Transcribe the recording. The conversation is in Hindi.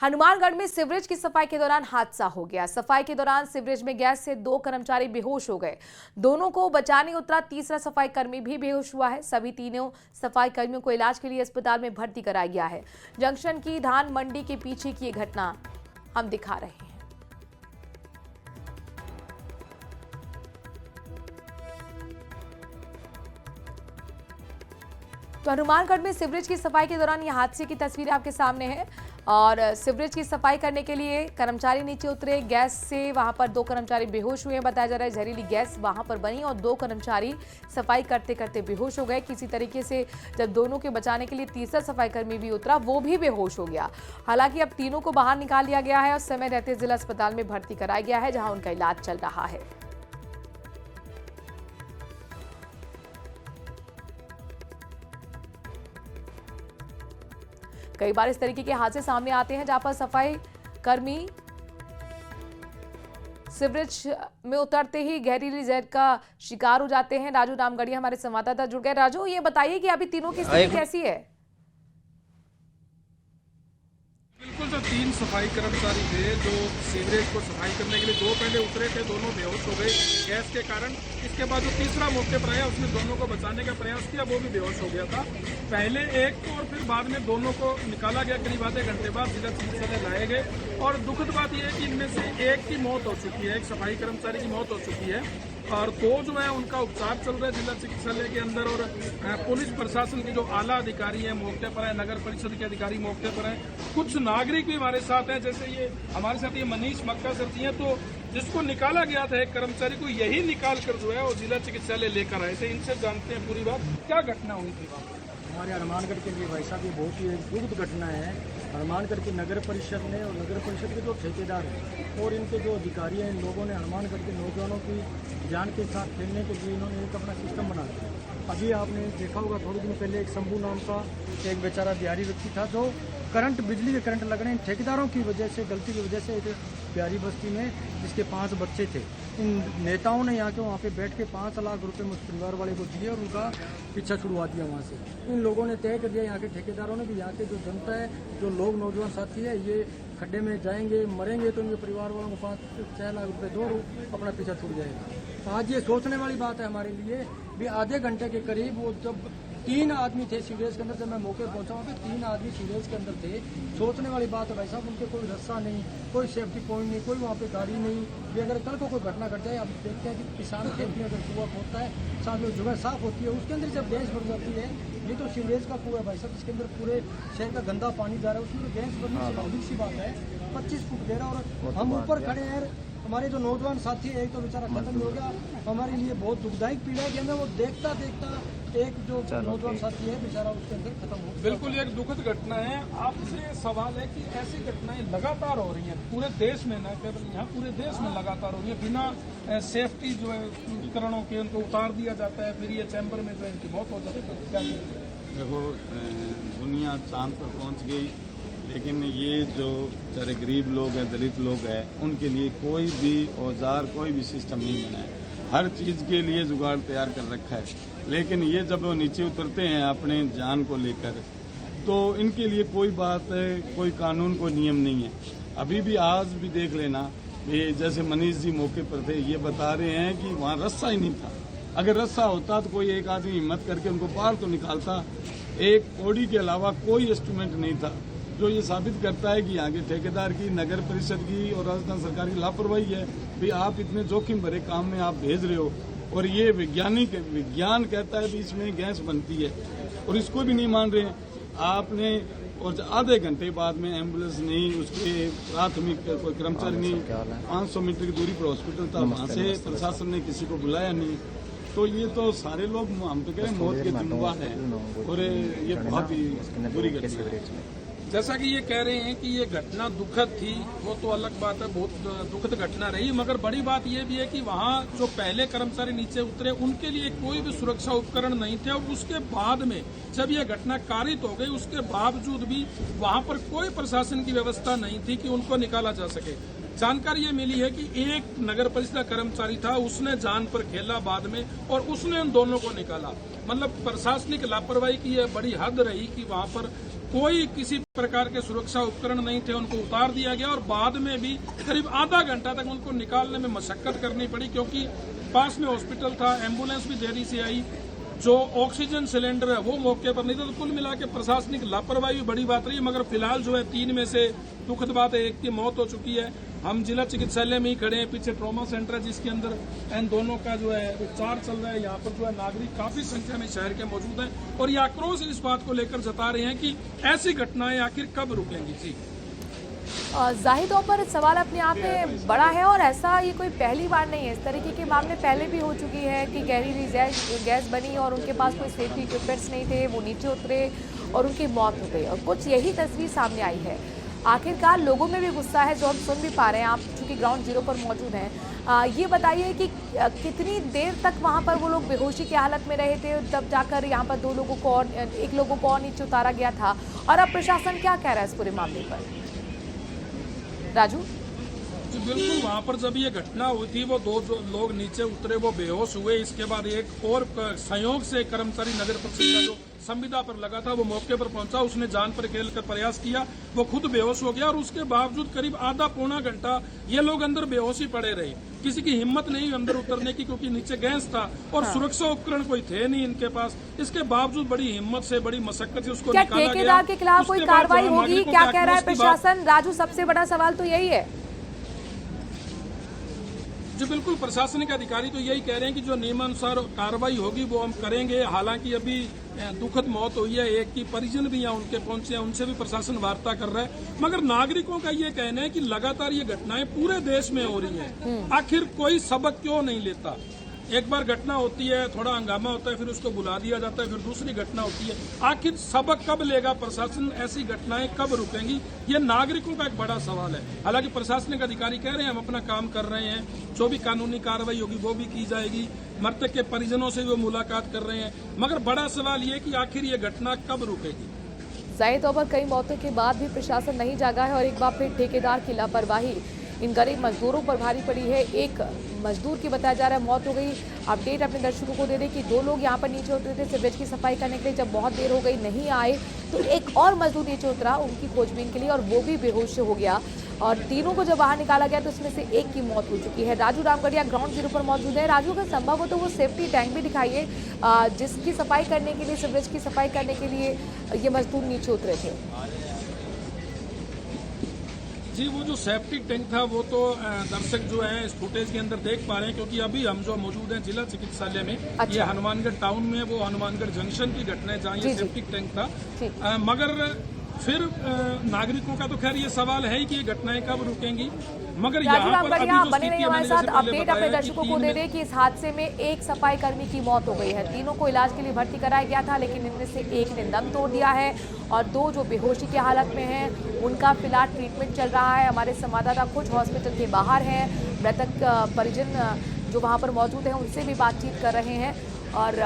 हनुमानगढ़ में सीवरेज की सफाई के दौरान हादसा हो गया। सफाई के दौरान सीवरेज में गैस से 2 कर्मचारी बेहोश हो गए। दोनों को बचाने उतरा तीसरा सफाई कर्मी भी बेहोश हुआ है। सभी तीनों सफाई कर्मियों को इलाज के लिए अस्पताल में भर्ती कराया गया है। जंक्शन की धान मंडी के पीछे की ये घटना हम दिखा रहे हैं। तो हनुमानगढ़ में सीवरेज की सफाई के दौरान यह हादसे की तस्वीरें आपके सामने हैं और सीवरेज की सफाई करने के लिए कर्मचारी नीचे उतरे। गैस से वहां पर 2 कर्मचारी बेहोश हुए हैं। बताया जा रहा है जहरीली गैस वहां पर बनी और 2 कर्मचारी सफाई करते करते बेहोश हो गए। किसी तरीके से जब दोनों के बचाने के लिए तीसरा सफाई कर्मी भी उतरा, वो भी बेहोश हो गया। हालांकि अब तीनों को बाहर निकाल लिया गया है और समय रहते जिला अस्पताल में भर्ती कराया गया है, जहां उनका इलाज चल रहा है। कई बार इस तरीके के हादसे सामने आते हैं जहां पर सफाई कर्मी सीवरेज में उतरते ही जहरीली जहर का शिकार हो जाते हैं। राजू रामगढ़िया हमारे संवाददाता जुड़ गए। राजू, ये बताइए कि अभी तीनों की स्थिति कैसी है? बिल्कुल, जो 3 सफाई कर्मचारी थे जो सीवरेज को सफाई करने के लिए 2 पहले उतरे थे, दोनों बेहोश हो गए गैस के कारण। इसके बाद जो तीसरा मौके पर आया उसने दोनों को बचाने का प्रयास किया, वो भी बेहोश हो गया था। पहले एक को और फिर बाद में दोनों को निकाला गया। करीब आधे घंटे बाद जिला चिकित्सालय लाए गए और दुखद बात यह है कि इनमें से एक की मौत हो चुकी है, एक सफाई कर्मचारी की मौत हो चुकी है और 2 जो है उनका उपचार चल रहा है जिला चिकित्सालय के अंदर। और पुलिस प्रशासन के जो आला अधिकारी है मौके पर है, नगर परिषद के अधिकारी मौके पर है, कुछ नागरिक भी हमारे साथ हैं। जैसे ये हमारे साथ ये मनीष मक्का सर जी हैं, तो जिसको निकाला गया था एक कर्मचारी को यही निकाल कर जो है वो जिला चिकित्सालय लेकर आए थे। इनसे जानते हैं पूरी बात, क्या घटना हुई थी। हमारे हनुमानगढ़ के लिए भाई साहब ये बहुत ही दुखद घटना है। हनुमानगढ़ की नगर परिषद ने और नगर परिषद के जो ठेकेदार हैं और इनके जो अधिकारी हैं, इन लोगों ने हनुमानगढ़ के नौजवानों की जान के साथ खेलने के लिए इन्होंने एक अपना सिस्टम बना दिया। अभी आपने देखा होगा थोड़े दिन पहले एक शंभू नाम का एक बेचारा बिहारी व्यक्ति था जो बिजली के करंट लग रहे हैं ठेकेदारों की वजह से, गलती की वजह से एक बिहारी बस्ती में जिसके 5 बच्चे थे। इन नेताओं ने यहाँ के वहाँ पे बैठ के 5 लाख रुपए मुझ परिवार वाले को दिए और उनका पीछा छुड़वा दिया वहाँ से। इन लोगों ने तय कर दिया, यहाँ के ठेकेदारों ने, कि यहाँ के जो जनता है, जो लोग नौजवान साथी है, ये खड्डे में जाएंगे, मरेंगे तो इनके परिवार वालों को 5-6 लाख रुपए दो, अपना पीछा छूट जाएगा। आज ये सोचने वाली बात है हमारे लिए भी। आधे घंटे के करीब वो जब 3 आदमी थे सीवरेज के अंदर, जब मैं मौके पहुंचा वहाँ पे 3 आदमी सीवरेज के अंदर थे। सोचने वाली बात है भाई साहब, उनके कोई रास्ता नहीं, कोई सेफ्टी पॉइंट नहीं, कोई वहाँ पे गाड़ी नहीं। भी अगर कल को कोई घटना घट जाए, अब देखते हैं कि किसान खेत में अगर कुआं खोदता है, साथ में जगह साफ होती है, उसके अंदर जब गैस बढ़ जाती है, ये तो सीवरेज का कुआं है भाई साहब, इसके अंदर पूरे शहर का गंदा पानी जा रहा है, उसमें गैस बढ़नी स्वाभाविक सी बात है। 25 फुट गहरा और हम ऊपर खड़े हैं। हमारे जो नौजवान साथी है, एक तो बेचारा खत्म हो गया, हमारे लिए बहुत दुखदायक पीड़ा है कि हमें वो देखता एक जो नौजवान साथी है बेचारा उसके अंदर खत्म हो गया। बिल्कुल एक दुखद घटना है। आपसे सवाल है कि ऐसी घटनाएं लगातार हो रही हैं पूरे देश में, न केवल यहाँ, पूरे देश में लगातार हो रही है। बिना सेफ्टी जो है उपकरणों के उनको उतार दिया जाता है, फिर ये चैम्बर में जो है इनकी मौत हो जाती है। क्या देखो, दुनिया चांद पर पहुँच गई, लेकिन ये जो बेचारे गरीब लोग हैं, दलित लोग हैं, उनके लिए कोई भी औजार, कोई भी सिस्टम नहीं बना है। हर चीज़ के लिए जुगाड़ तैयार कर रखा है, लेकिन ये जब वो नीचे उतरते हैं अपने जान को लेकर, तो इनके लिए कोई बात है, कोई कानून, कोई नियम नहीं है। अभी भी आज भी देख लेना, ये जैसे मनीष जी मौके पर थे, ये बता रहे हैं कि वहाँ रस्सा ही नहीं था। अगर रस्सा होता तो कोई एक आदमी हिम्मत करके उनको बाहर तो निकालता। एक पौड़ी के अलावा कोई इंस्ट्रूमेंट नहीं था, जो ये साबित करता है कि यहाँ के ठेकेदार की, नगर परिषद की और राजस्थान सरकार की लापरवाही है। भाई आप इतने जोखिम भरे काम में आप भेज रहे हो और ये विज्ञान कहता है कि इसमें गैस बनती है और इसको भी नहीं मान रहे हैं आपने। और आधे घंटे बाद में एम्बुलेंस नहीं, उसके प्राथमिक कोई कर्मचारी नहीं, 500 मीटर की दूरी पर हॉस्पिटल था, वहाँ से प्रशासन ने किसी को बुलाया नहीं। तो ये तो सारे लोग, हम तो कह रहे हैं, मौत के जिम्मेदार हैं और ये बहुत ही बुरी घटना है। जैसा कि ये कह रहे हैं कि ये घटना दुखद थी, वो तो अलग बात है, बहुत दुखद घटना रही, मगर बड़ी बात ये भी है कि वहाँ जो पहले कर्मचारी नीचे उतरे उनके लिए कोई भी सुरक्षा उपकरण नहीं थे और उसके बाद में जब ये घटना कारित हो गई, उसके बावजूद भी वहाँ पर कोई प्रशासन की व्यवस्था नहीं थी कि उनको निकाला जा सके। जानकारी ये मिली है कि एक नगर परिषद कर्मचारी था, उसने जान पर खेला बाद में और उसने उन दोनों को निकाला। मतलब प्रशासनिक लापरवाही की यह बड़ी हद रही कि वहाँ पर कोई किसी प्रकार के सुरक्षा उपकरण नहीं थे, उनको उतार दिया गया और बाद में भी करीब आधा घंटा तक उनको निकालने में मशक्कत करनी पड़ी, क्योंकि पास में हॉस्पिटल था, एम्बुलेंस भी देरी से आई, जो ऑक्सीजन सिलेंडर है वो मौके पर नहीं था। तो कुल मिला के प्रशासनिक लापरवाही भी बड़ी बात रही है। मगर फिलहाल जो है 3 में से दुखद बात है, एक की मौत हो चुकी है। हम जिला चिकित्सालय में ही खड़े हैं, पीछे ट्रॉमा सेंटर है जिसके अंदर इन दोनों का जो है उपचार चल रहा है। यहाँ पर जो है नागरिक काफी संख्या में शहर के मौजूद हैं और ये आक्रोश इस बात को लेकर जता रहे हैं कि ऐसी घटनाएं आखिर कब रुकेंगी। जी जाहिर तौर पर सवाल अपने आप में बड़ा है और ऐसा ये कोई पहली बार नहीं है। इस तरीके के मामले पहले भी हो चुकी है कि जहरीली गैस बनी और उनके पास कोई सेफ्टी इक्विपमेंट्स नहीं थे, वो नीचे उतरे और उनकी मौत हो गई। और कुछ यही तस्वीर सामने आई है। आखिरकार लोगों में भी गुस्सा है, जो हम सुन भी पा रहे हैं। आप चूंकि ग्राउंड जीरो पर मौजूद हैं, ये बताइए कि कितनी देर तक वहाँ पर वो लोग बेहोशी की हालत में रहे थे, तब जाकर यहाँ पर एक लोगों को और नीचे उतारा गया था, और अब प्रशासन क्या कह रहा है इस पूरे मामले पर? राजू जी बिल्कुल, वहाँ पर जब ये घटना हुई थी वो 2 जो लोग नीचे उतरे वो बेहोश हुए। इसके बाद एक और संयोग से कर्मचारी नगर परिषद का जो संविदा पर लगा था वो मौके पर पहुंचा, उसने जान पर खेल कर प्रयास किया, वो खुद बेहोश हो गया और उसके बावजूद करीब आधा पौना घंटा ये लोग अंदर बेहोशी पड़े रहे। किसी की हिम्मत नहीं अंदर उतरने की, क्योंकि नीचे गैस था और सुरक्षा उपकरण कोई थे नहीं इनके पास। इसके बावजूद बड़ी हिम्मत से, बड़ी मशक्कत से उसको निकाला गया। ठेकेदार के खिलाफ कोई कार्रवाई होगी, क्या कह रहा है प्रशासन? राजू, सबसे बड़ा सवाल तो यही है। जी बिल्कुल, प्रशासनिक अधिकारी तो यही कह रहे हैं कि जो नियमानुसार कार्रवाई होगी वो हम करेंगे। हालांकि अभी दुखद मौत हुई है, एक की परिजन भी यहाँ उनके पहुंचे हैं, उनसे भी प्रशासन वार्ता कर रहा है। मगर नागरिकों का ये कहना है कि लगातार ये घटनाएं पूरे देश में हो रही हैं, आखिर कोई सबक क्यों नहीं लेता? एक बार घटना होती है, थोड़ा हंगामा होता है, फिर उसको बुला दिया जाता है, फिर दूसरी घटना होती है। आखिर सबक कब लेगा प्रशासन? ऐसी घटनाएं कब रुकेंगी? ये नागरिकों का एक बड़ा सवाल है। हालांकि प्रशासनिक अधिकारी कह रहे हैं हम अपना काम कर रहे हैं, जो भी कानूनी कार्रवाई होगी वो भी की जाएगी, मृतक के परिजनों से वो मुलाकात कर रहे हैं। मगर बड़ा सवाल ये कि आखिर ये घटना कब रुकेगी? जाहिर तौर पर कई मौतों के बाद भी प्रशासन नहीं जागा है और एक बार फिर ठेकेदार की लापरवाही इन गरीब मजदूरों पर भारी पड़ी है। एक मजदूर की बताया जा रहा है मौत हो गई। अपडेट अपने दर्शकों को दे दें कि 2 लोग यहाँ पर नीचे उतरे थे सीवरेज की सफाई करने के लिए। जब बहुत देर हो गई नहीं आए तो एक और मजदूर नीचे उतरा उनकी खोजबीन के लिए और वो भी बेहोश हो गया और तीनों को जब बाहर निकाला गया तो उसमें से एक की मौत हो चुकी है। राजू रामगढ़िया ग्राउंड जीरो पर मौजूद है। राजू, अगर संभव हो तो वो सेफ्टी टैंक भी दिखाइए जिसकी सफाई करने के लिए, सीवरेज की सफाई करने के लिए ये मजदूर नीचे उतरे थे। जी, वो जो सेफ्टी टैंक था वो तो दर्शक जो है इस फुटेज के अंदर देख पा रहे हैं, क्योंकि अभी हम जो मौजूद हैं जिला चिकित्सालय में, अच्छा। ये हनुमानगढ़ टाउन में, वो हनुमानगढ़ जंक्शन की घटना है जहाँ ये सेफ्टी टैंक था। मगर फिर नागरिकों का तो खैर ये सवाल है ही कि ये घटनाएं कब रुकेंगी। मगर यहाँ पर अभी जो बने रहिए हमारे साथ। अपडेट अपने दर्शकों को दे बताया दें कि इस हादसे में एक सफाई कर्मी की मौत हो गई है। तीनों को इलाज के लिए भर्ती कराया गया था, लेकिन इनमें से एक ने दम तोड़ दिया है और 2 जो बेहोशी की हालत में हैं उनका फिलहाल ट्रीटमेंट चल रहा है। हमारे संवाददाता खुद हॉस्पिटल के बाहर हैं, मृतक परिजन जो वहाँ पर मौजूद हैं उनसे भी बातचीत कर रहे हैं और